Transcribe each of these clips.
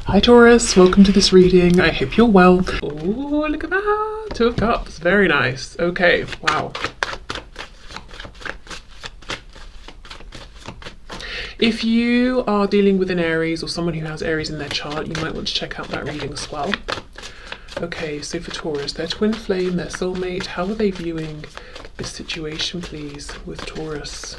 Hi Taurus, welcome to this reading. I hope you're well. Oh, look at that. Two of Cups. Very nice. Okay, wow. If you are dealing with an Aries or someone who has Aries in their chart, you might want to check out that reading as well. Okay, so for Taurus, their twin flame, their soulmate, how are they viewing this situation, please, with Taurus?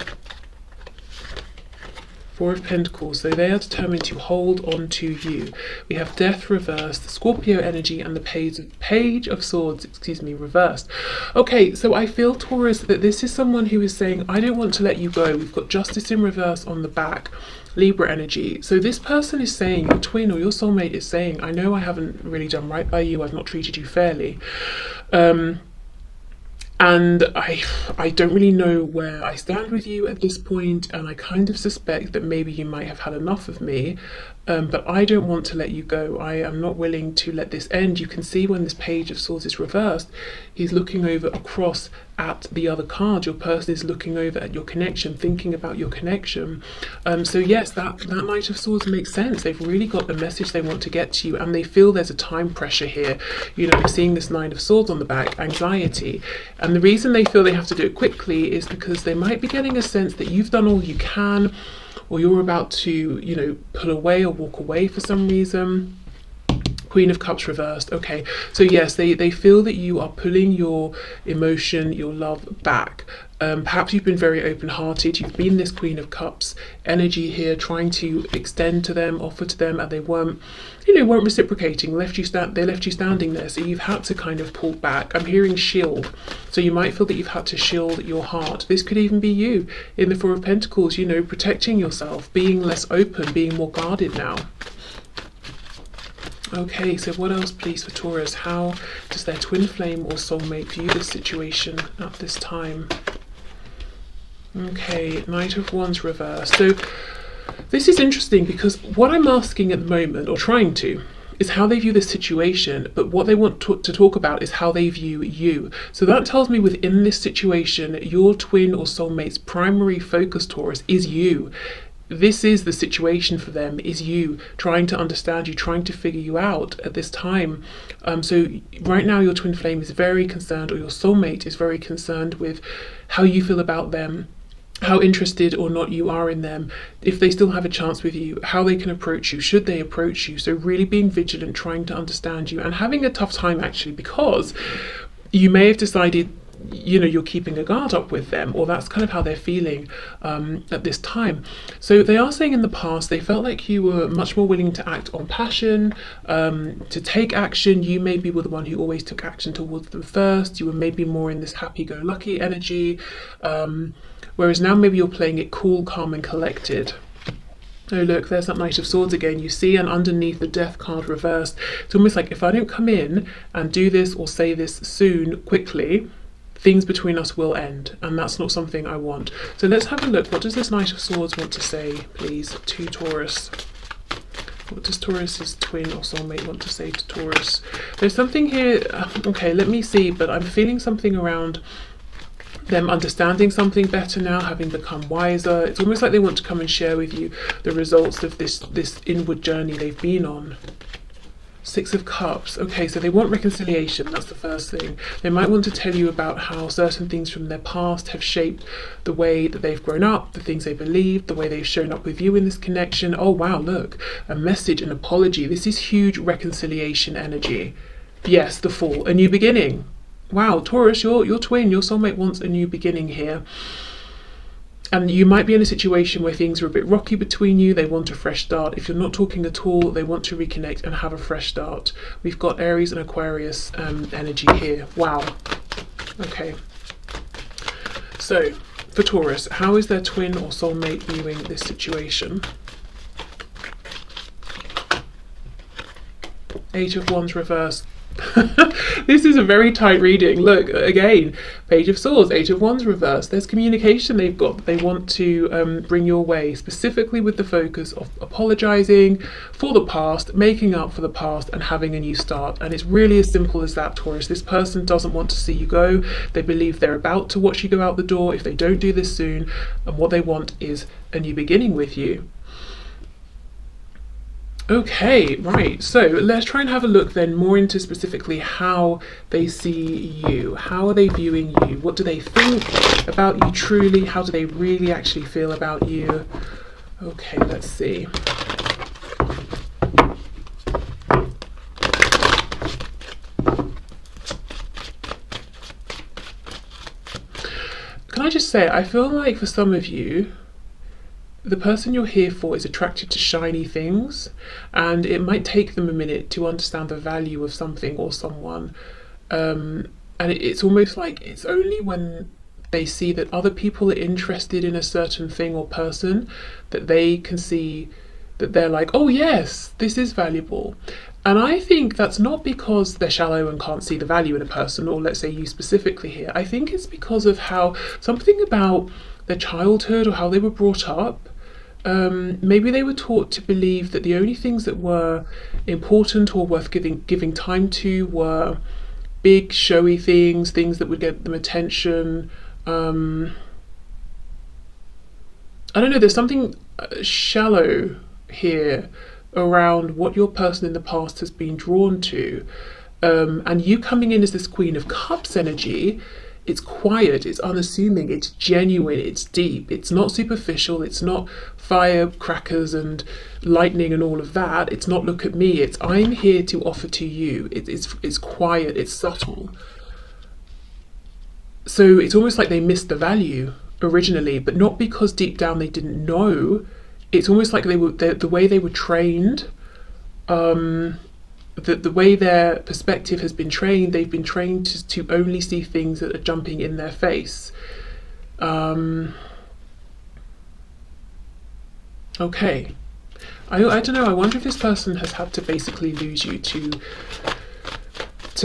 Four of Pentacles, so they are determined to hold on to you. We have Death reversed, Scorpio energy, and the Page of Swords, reversed. Okay, so I feel, Taurus, that this is someone who is saying, I don't want to let you go. We've got Justice in reverse on the back, Libra energy. So this person is saying, your twin or your soulmate is saying, I know I haven't really done right by you. I've not treated you fairly. And I don't really know where I stand with you at this point, and I kind of suspect that maybe you might have had enough of me, but I don't want to let you go. I am not willing to let this end. You can see when this Page of Swords is reversed, he's looking over across at the other card. Your person is looking over at your connection, thinking about your connection. So yes, that Knight of Swords makes sense. They've really got the message they want to get to you, and they feel there's a time pressure here. You know, I'm seeing this Nine of Swords on the back, anxiety. And the reason they feel they have to do it quickly is because they might be getting a sense that you've done all you can, or you're about to, you know, pull away or walk away for some reason. Queen of Cups reversed. Okay, so yes, they feel that you are pulling your emotion, your love back. Perhaps you've been very open-hearted. You've been this Queen of Cups energy here, trying to extend to them, offer to them, and they weren't reciprocating. They left you standing there. So you've had to kind of pull back. I'm hearing shield. So you might feel that you've had to shield your heart. This could even be you in the Four of Pentacles. You know, protecting yourself, being less open, being more guarded now. Okay, so what else, please, for Taurus? How does their twin flame or soulmate view this situation at this time? Okay, Knight of Wands reversed. So this is interesting because what I'm asking at the moment, or trying to, is how they view this situation, but what they want to talk about is how they view you. So that tells me within this situation, your twin or soulmate's primary focus, Taurus, is you. This is the situation for them, is you, trying to understand you, trying to figure you out at this time. So right now your twin flame is very concerned, or your soulmate is very concerned with how you feel about them, how interested or not you are in them, if they still have a chance with you, how they can approach you, should they approach you. So really being vigilant, trying to understand you, and having a tough time actually, because you may have decided, you know, you're keeping a guard up with them, or that's kind of how they're feeling at this time. So they are saying in the past they felt like you were much more willing to act on passion, to take action. You maybe were the one who always took action towards them first. You were maybe more in this happy-go-lucky energy, whereas now maybe you're playing it cool, calm and collected. Oh look, there's that Knight of Swords again, you see, and underneath the Death card reversed. It's almost like if I don't come in and do this or say this soon, quickly, things between us will end, and that's not something I want. So let's have a look. What does this Knight of Swords want to say, please, to Taurus? What does Taurus's twin or soulmate want to say to Taurus? There's something here, okay, let me see, but I'm feeling something around them understanding something better now, having become wiser. It's almost like they want to come and share with you the results of this inward journey they've been on. Six of Cups. Okay, so they want reconciliation. That's the first thing. They might want to tell you about how certain things from their past have shaped the way that they've grown up, the things they believed, the way they've shown up with you in this connection. Oh wow, look, a message, an apology. This is huge reconciliation energy. Yes, the Fool, a new beginning. Wow, Taurus, your twin, your soulmate wants a new beginning here. And you might be in a situation where things are a bit rocky between you. They want a fresh start. If you're not talking at all, they want to reconnect and have a fresh start. We've got Aries and Aquarius energy here. Wow. Okay. So, for Taurus, how is their twin or soulmate viewing this situation? Eight of Wands reversed. This is a very tight reading. Look, again, Page of Swords, Eight of Wands reversed. There's communication they've got that they want to bring your way, specifically with the focus of apologizing for the past, making up for the past, and having a new start. And it's really as simple as that, Taurus. This person doesn't want to see you go. They believe they're about to watch you go out the door if they don't do this soon, and what they want is a new beginning with you. Okay, right. So let's try and have a look then more into specifically how they see you. How are they viewing you? What do they think about you truly? How do they really actually feel about you? Okay, let's see. Can I just say, I feel like for some of you, the person you're here for is attracted to shiny things, and it might take them a minute to understand the value of something or someone. And it's almost like it's only when they see that other people are interested in a certain thing or person that they can see that they're like, oh yes, this is valuable. And I think that's not because they're shallow and can't see the value in a person, or let's say you specifically here. I think it's because of how something about their childhood or how they were brought up. Maybe they were taught to believe that the only things that were important or worth giving time to were big, showy things, things that would get them attention. I don't know, there's something shallow here around what your person in the past has been drawn to. And you coming in as this Queen of Cups energy, it's quiet, it's unassuming, it's genuine, it's deep, it's not superficial, it's not firecrackers and lightning and all of that, it's not look at me, it's I'm here to offer to you. It's quiet, it's subtle. So it's almost like they missed the value originally, but not because deep down they didn't know. It's almost like the way they were trained, the way their perspective has been trained, they've been trained to only see things that are jumping in their face. Okay. I don't know, I wonder if this person has had to basically lose you to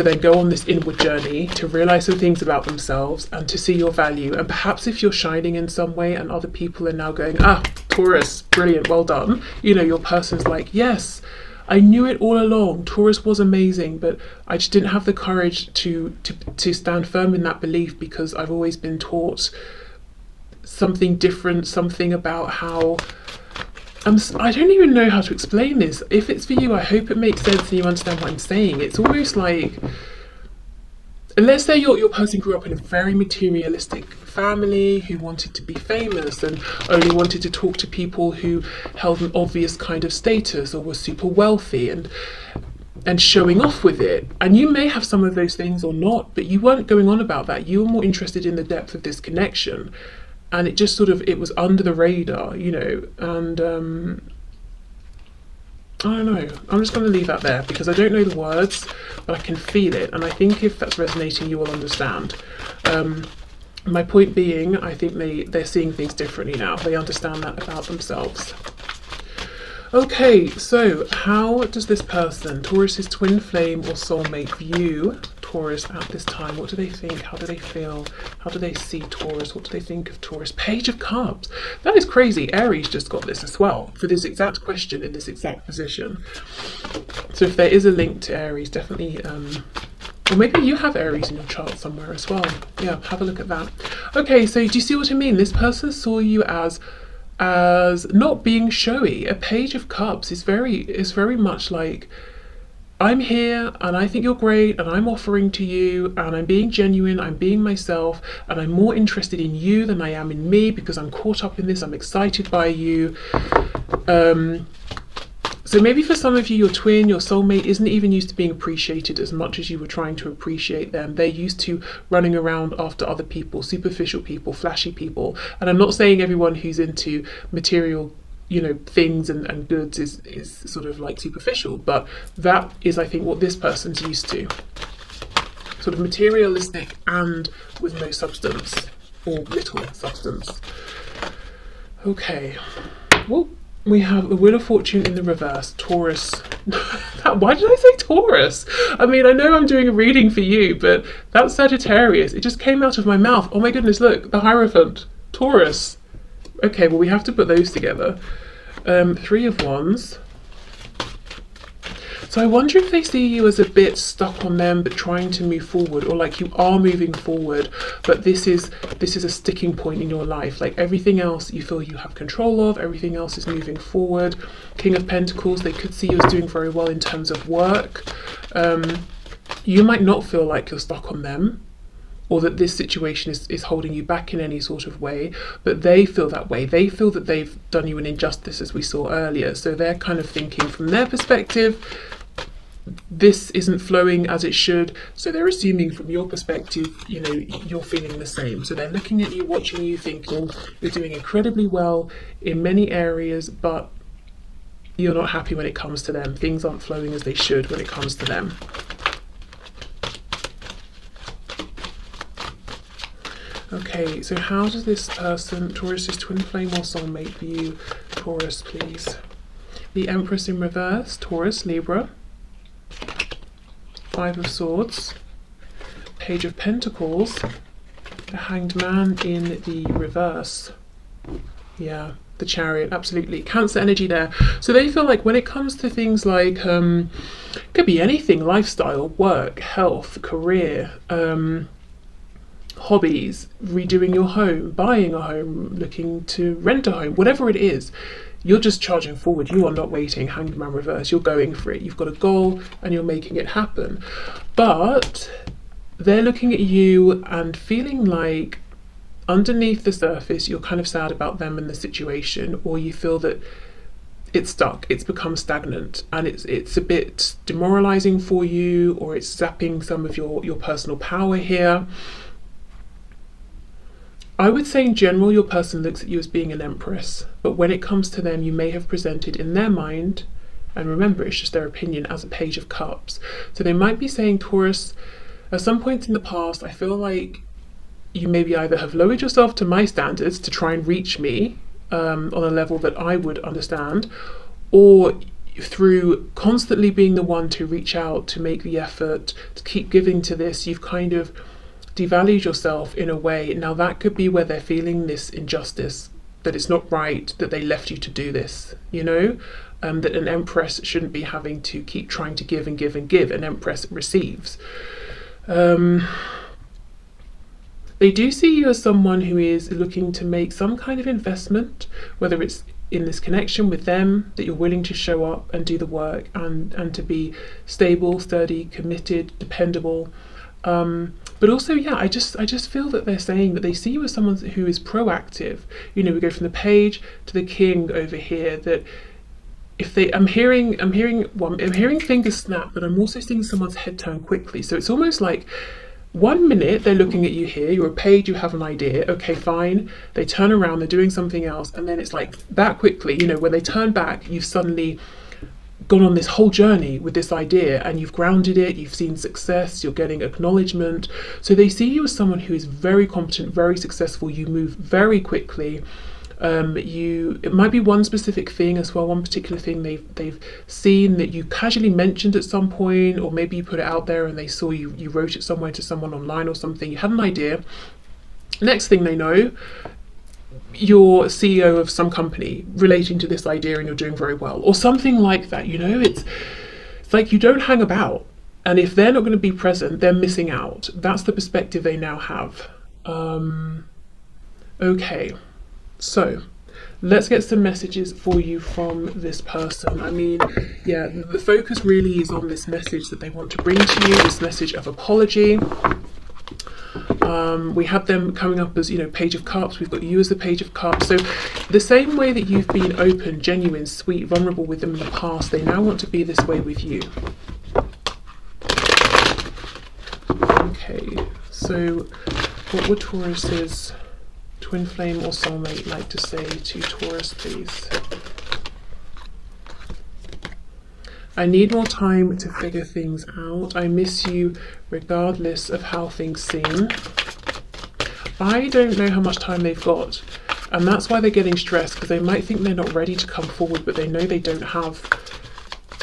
then go on this inward journey, to realize some things about themselves and to see your value. And perhaps if you're shining in some way and other people are now going, ah, Taurus, brilliant, well done. You know, your person's like, yes, I knew it all along. Taurus was amazing, but I just didn't have the courage to stand firm in that belief because I've always been taught something different, something about how I don't even know how to explain this. If it's for you, I hope it makes sense and you understand what I'm saying. It's almost like, let's say your person grew up in a very materialistic family who wanted to be famous and only wanted to talk to people who held an obvious kind of status or were super wealthy and showing off with it. And you may have some of those things or not, but you weren't going on about that. You were more interested in the depth of this connection. And it just sort of, it was under the radar, you know, and I don't know, I'm just going to leave that there because I don't know the words, but I can feel it. And I think if that's resonating, you will understand. My point being, I think they're seeing things differently now. They understand that about themselves. Okay, so how does this person, Taurus's twin flame or soulmate, view Taurus at this time? What do they think? How do they feel? How do they see Taurus? What do they think of Taurus? Page of Cups. That is crazy. Aries just got this as well for this exact question in this exact position. So if there is a link to Aries, definitely, or maybe you have Aries in your chart somewhere as well. Yeah, have a look at that. Okay, so do you see what I mean? This person saw you as not being showy. A Page of Cups is very much like, I'm here and I think you're great and I'm offering to you and I'm being genuine, I'm being myself, and I'm more interested in you than I am in me because I'm caught up in this, I'm excited by you. So maybe for some of you, your twin, your soulmate isn't even used to being appreciated as much as you were trying to appreciate them. They're used to running around after other people, superficial people, flashy people. And I'm not saying everyone who's into material, you know, things and goods is sort of like superficial, but that is, I think, what this person's used to. Sort of materialistic and with no substance, or little substance. Okay. Well, we have the Wheel of Fortune in the reverse, Taurus. Why did I say Taurus? I mean, I know I'm doing a reading for you, but that's Sagittarius. It just came out of my mouth. Oh my goodness, look, the Hierophant, Taurus. Okay, well, we have to put those together. Three of Wands. So I wonder if they see you as a bit stuck on them but trying to move forward, or like you are moving forward, but this is a sticking point in your life. Like everything else you feel you have control of, everything else is moving forward. King of Pentacles, they could see you as doing very well in terms of work. You might not feel like you're stuck on them, or that this situation is holding you back in any sort of way, but they feel that way. They feel that they've done you an injustice, as we saw earlier. So they're kind of thinking from their perspective, this isn't flowing as it should. So they're assuming from your perspective, you know, you're feeling the same. So they're looking at you, watching you, thinking you're doing incredibly well in many areas, but you're not happy when it comes to them. Things aren't flowing as they should when it comes to them. Okay, so how does this person, Taurus's twin flame or soulmate, view Taurus, please? The Empress in reverse, Taurus, Libra. Five of Swords. Page of Pentacles. The Hanged Man in the reverse. Yeah, the Chariot, absolutely. Cancer energy there. So they feel like when it comes to things like, could be anything, lifestyle, work, health, career, hobbies, redoing your home, buying a home, looking to rent a home, whatever it is, you're just charging forward. You are not waiting, Hanged Man reverse. You're going for it. You've got a goal and you're making it happen. But they're looking at you and feeling like underneath the surface, you're kind of sad about them and the situation, or you feel that it's stuck, it's become stagnant, and it's a bit demoralizing for you, or it's zapping some of your personal power here. I would say in general, your person looks at you as being an empress, but when it comes to them, you may have presented in their mind, and remember, it's just their opinion, as a page of cups. So they might be saying, Taurus, at some point in the past, I feel like you maybe either have lowered yourself to my standards to try and reach me on a level that I would understand, or through constantly being the one to reach out, to make the effort, to keep giving to this, you've kind of devalued yourself in a way. Now that could be where they're feeling this injustice, that it's not right that they left you to do this, you know, that an empress shouldn't be having to keep trying to give and give and give. An empress receives. They do see you as someone who is looking to make some kind of investment, whether it's in this connection with them, that you're willing to show up and do the work, and to be stable, sturdy, committed, dependable. But also, yeah, I just feel that they're saying that they see you as someone who is proactive. You know, we go from the Page to the King over here, that if they, I'm hearing fingers snap, but I'm also seeing someone's head turn quickly. So it's almost like 1 minute they're looking at you here, you're a page, you have an idea, okay, fine. They turn around, they're doing something else, and then it's like that quickly, you know, when they turn back, you've suddenly gone on this whole journey with this idea, and you've grounded it, you've seen success, you're getting acknowledgement. So they see you as someone who is very competent, very successful. You move very quickly. It might be one specific thing as well, one particular thing they've seen that you casually mentioned at some point, or maybe you put it out there and they saw you wrote it somewhere to someone online or something. You had an idea. Next thing they know, you're CEO of some company relating to this idea, and you're doing very well, or something like that. You know, it's like you don't hang about, and if they're not going to be present, they're missing out. That's the perspective they now have. Okay, so let's get some messages for you from this person. I mean, yeah, the focus really is on this message that they want to bring to you, this message of apology. We had them coming up as, you know, Page of Cups. We've got you as the Page of Cups. So the same way that you've been open, genuine, sweet, vulnerable with them in the past, they now want to be this way with you. Okay, so what would Taurus's twin flame or soulmate like to say to Taurus, please? I need more time to figure things out. I miss you regardless of how things seem. I don't know how much time they've got, and that's why they're getting stressed, because they might think they're not ready to come forward, but they know they don't have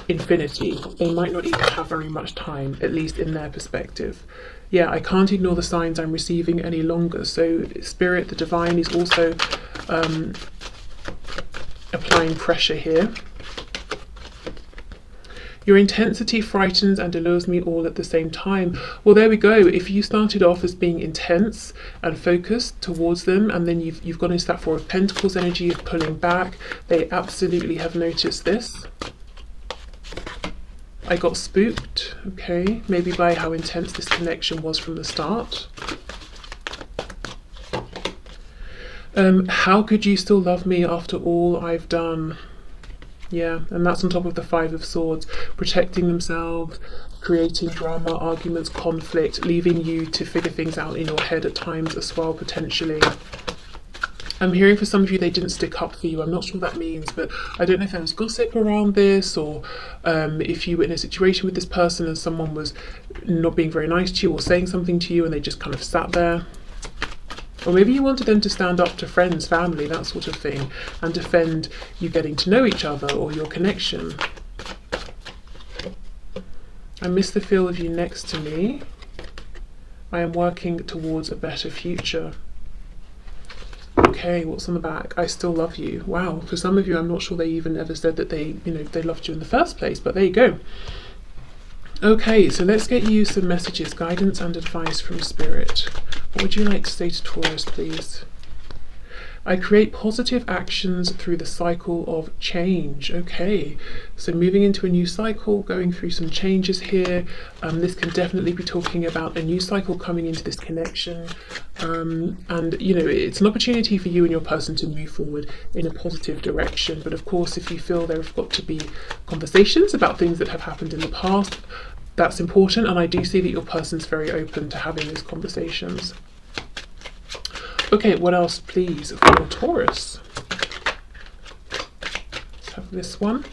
infinity. They might not even have very much time, at least in their perspective. Yeah, I can't ignore the signs I'm receiving any longer. So Spirit, the Divine, is also applying pressure here. Your intensity frightens and allures me all at the same time. Well, there we go. If you started off as being intense and focused towards them, and then you've gone into that Four of Pentacles energy of pulling back, they absolutely have noticed this. I got spooked, okay, maybe by how intense this connection was from the start. How could you still love me after all I've done? Yeah, and that's on top of the Five of Swords, protecting themselves, creating drama, arguments, conflict, leaving you to figure things out in your head at times as well, potentially. I'm hearing for some of you they didn't stick up for you. I'm not sure what that means, but I don't know if there was gossip around this, or if you were in a situation with this person and someone was not being very nice to you or saying something to you and they just kind of sat there. Or maybe you wanted them to stand up to friends, family, that sort of thing, and defend you getting to know each other or your connection. I miss the feel of you next to me. I am working towards a better future. Okay, what's on the back? I still love you. Wow, for some of you, I'm not sure they even ever said that they loved you in the first place, but there you go. Okay, so let's get you some messages, guidance and advice from Spirit. What would you like to say to Taurus, please? I create positive actions through the cycle of change. Okay, so moving into a new cycle, going through some changes here. This can definitely be talking about a new cycle coming into this connection. And, you know, it's an opportunity for you and your person to move forward in a positive direction. But of course, if you feel there have got to be conversations about things that have happened in the past, that's important. And I do see that your person's very open to having those conversations. Okay, what else, please, for Taurus? Let's have this one.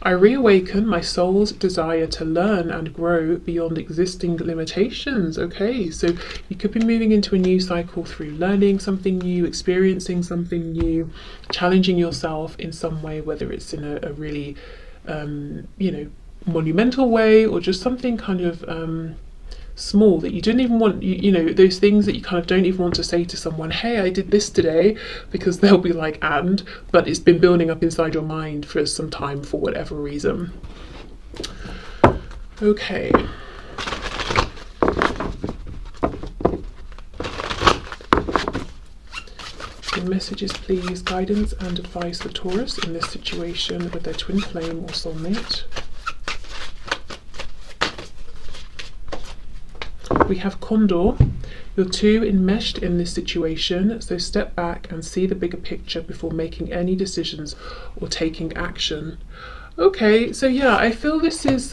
I reawaken my soul's desire to learn and grow beyond existing limitations. Okay, so you could be moving into a new cycle through learning something new, experiencing something new, challenging yourself in some way, whether it's in a really, you know, monumental way, or just something kind of small that you didn't even want, you know, those things that you kind of don't even want to say to someone, hey, I did this today, because they'll be like, but it's been building up inside your mind for some time for whatever reason. Okay. Some messages, please, guidance and advice for Taurus in this situation with their twin flame or soulmate. We have Condor. You're too enmeshed in this situation, so step back and see the bigger picture before making any decisions or taking action. Okay, so yeah, I feel this is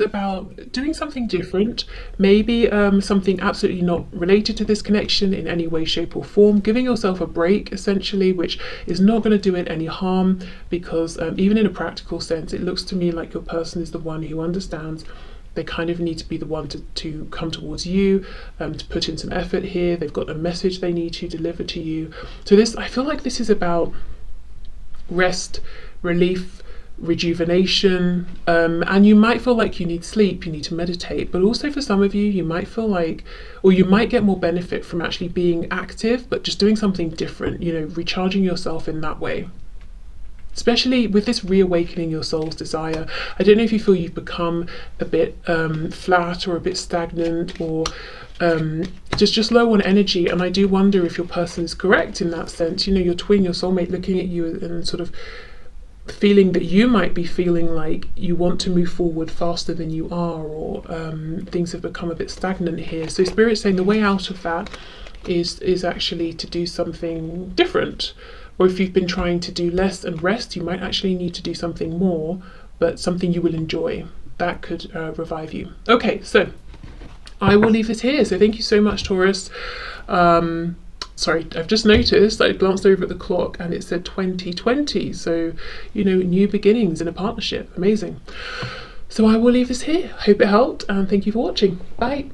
about doing something different, maybe something absolutely not related to this connection in any way, shape or form, giving yourself a break essentially, which is not going to do it any harm, because even in a practical sense, it looks to me like your person is the one who understands. They kind of need to be the one to come towards you, to put in some effort here. They've got a message they need to deliver to you. So this, I feel like this is about rest, relief, rejuvenation, and you might feel like you need sleep, you need to meditate, but also for some of you, you might feel like, or you might get more benefit from actually being active, but just doing something different, you know, recharging yourself in that way. Especially with this reawakening your soul's desire. I don't know if you feel you've become a bit flat or a bit stagnant, or just low on energy, and I do wonder if your person is correct in that sense. You know, your twin, your soulmate looking at you and sort of feeling that you might be feeling like you want to move forward faster than you are, or things have become a bit stagnant here. So Spirit's saying the way out of that is actually to do something different. Or if you've been trying to do less and rest, you might actually need to do something more, but something you will enjoy. That could revive you. Okay, so I will leave this here. So thank you so much, Taurus. Sorry, I've just noticed, I glanced over at the clock and it said 2020. So, you know, new beginnings in a partnership. Amazing. So I will leave this here. Hope it helped, and thank you for watching. Bye.